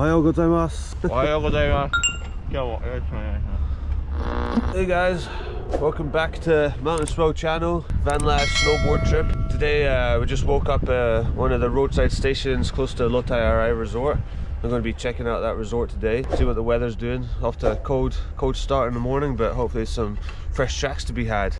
Ohayou gozaimasu. Ohayou gozaimasu. Hey guys, welcome back to Mountain Swell channel, van life snowboard trip. Today we just woke up one of the roadside stations close to HiAce resort. I'm going to be checking out that resort today, see what the weather's doing. Off to a cold start in the morning, but hopefully some fresh tracks to be had.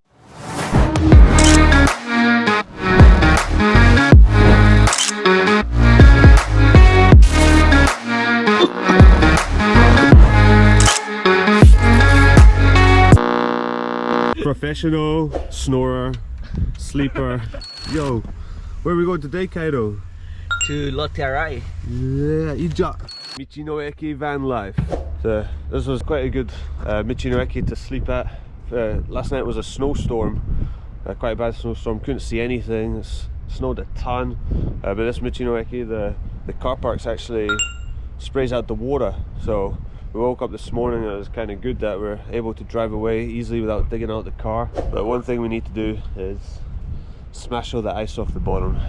Professional, snorer, sleeper. Yo, where are we going today, Kairo? To HiAce. Yeah, Ija. Michinoeki van life. So this was quite a good Michinoeki to sleep at. Last night was a snowstorm, quite a bad snowstorm. Couldn't see anything. It snowed a ton. But this Michinoeki, the car park's actually sprays out the water. So we woke up this morning and it was kind of good that we're able to drive away easily without digging out the car. But one thing we need to do is smash all the ice off the bottom.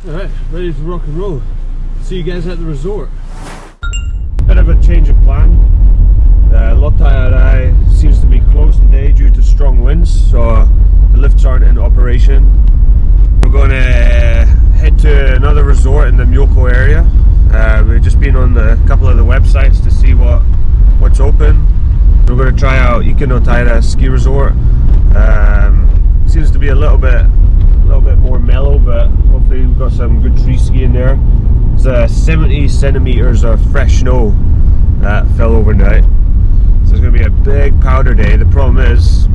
Alright, ready to rock and roll. See you guys at the resort. Bit of a change of plan. HiAce seems to be closed today due to strong winds, so the lifts aren't in operation. We're going to head to another resort in the Myoko area. We've just been on a couple of the websites to see what's open. We're going to try out Ikenoteira ski resort. Seems to be a little bit more mellow, but hopefully we've got some good tree skiing there. There's 70 centimeters of fresh snow that fell overnight, so it's going to be a big powder day. The problem is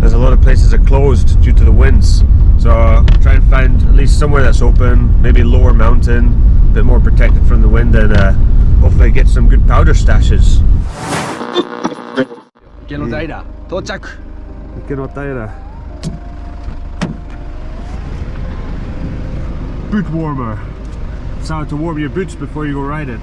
there's a lot of places that are closed due to the winds, so try and find at least somewhere that's open, maybe lower mountain, a bit more protected from the wind, and hopefully get some good powder stashes. Ikenoteira, 到着. Ikenoteira. Boot warmer. It's how to warm your boots before you go riding.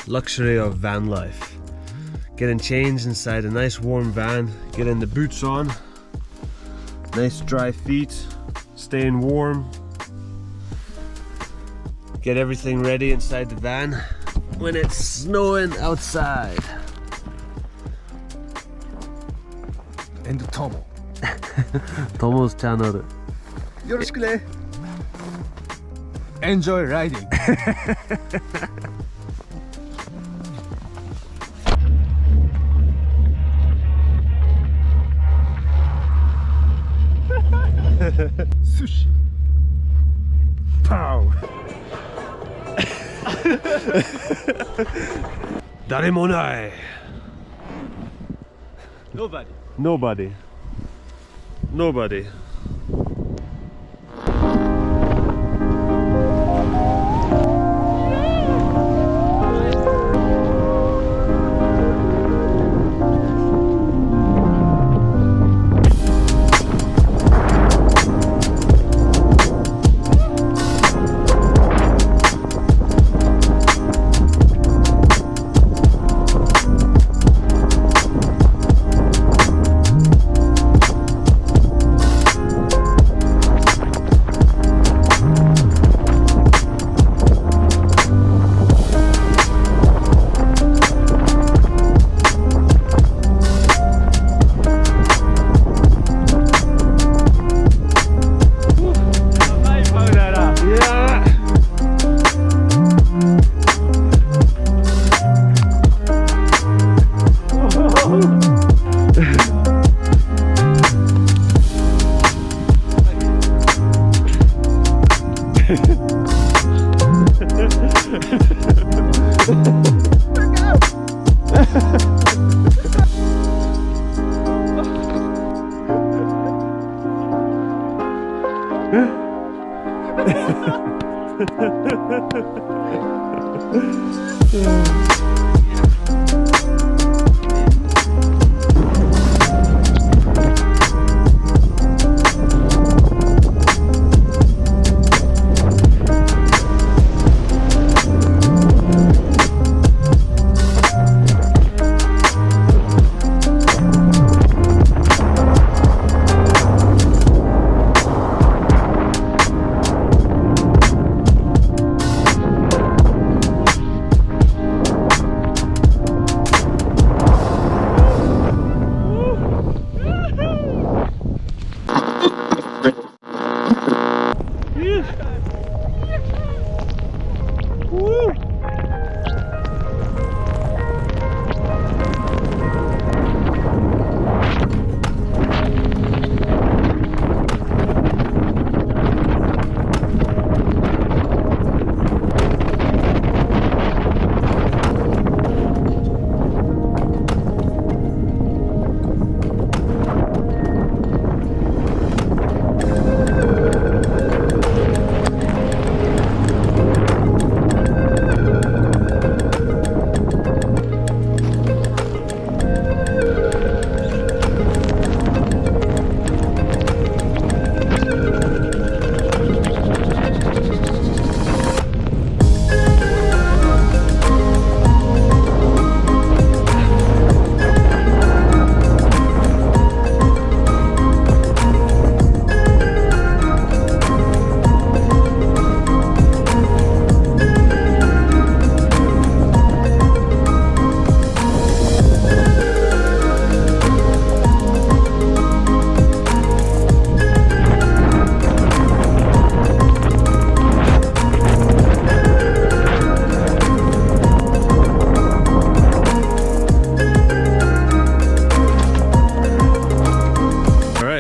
Luxury of van life. Getting changed inside a nice warm van, getting the boots on, nice dry feet, staying warm. Get everything ready inside the van when it's snowing outside. And Tomo. Tomo's channel. Yoroshiku. Enjoy riding. Sushi. Pow. 誰もない Nobody. Nobody. Nobody.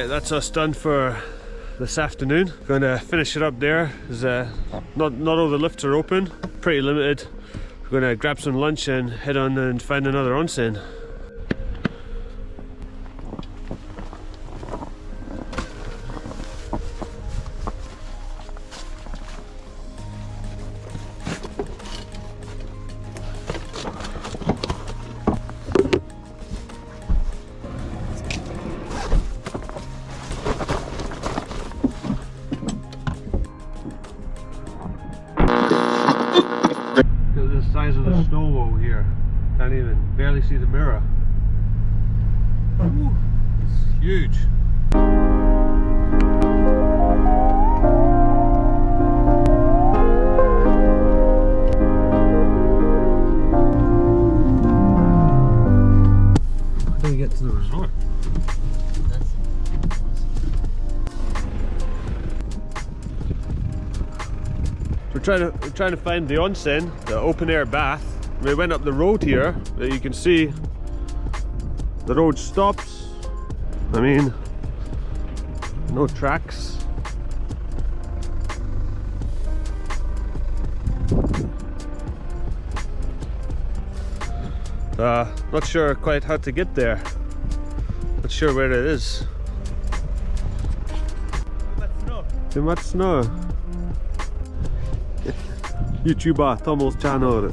That's us done for this afternoon. Gonna finish it up there. Not all the lifts are open, pretty limited. We're gonna grab some lunch and head on and find another onsen. Size of the snow wall here. Can't even barely see the mirror. Ooh, it's huge. How do we get to the resort? We're trying to find the onsen, the open air bath. We went up the road here, you can see the road stops. I mean, no tracks. Not sure quite how to get there. Not sure where it is. Too much snow. YouTuber Tomo's channel.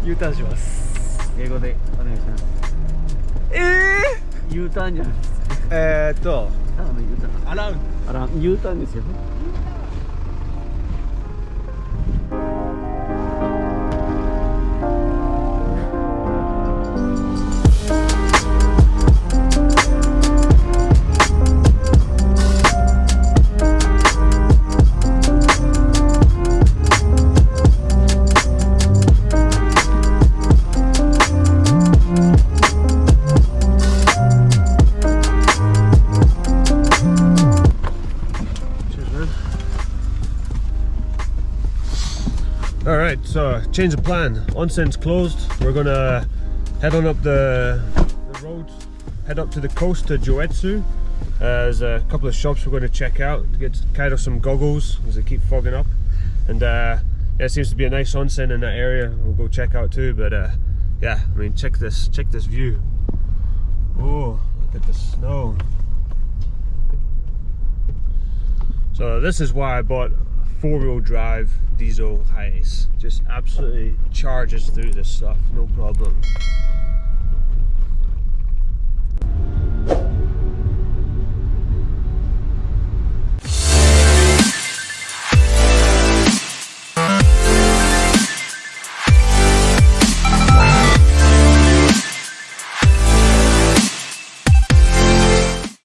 U ターンします。英語でお願いします。U ターンじゃないですか。ただの U ターン。アラウンド。U ターンですよ。Alright, so change of plan. Onsen's closed. We're gonna head on up the road, head up to the coast to Joetsu. There's a couple of shops we're going to check out to get kind of some goggles as they keep fogging up, and yeah, it seems to be a nice onsen in that area. We'll go check out too. But yeah, I mean, check this view. Oh, look at the snow. So this is why I bought a 4-wheel drive diesel HiAce. Just absolutely charges through this stuff, no problem.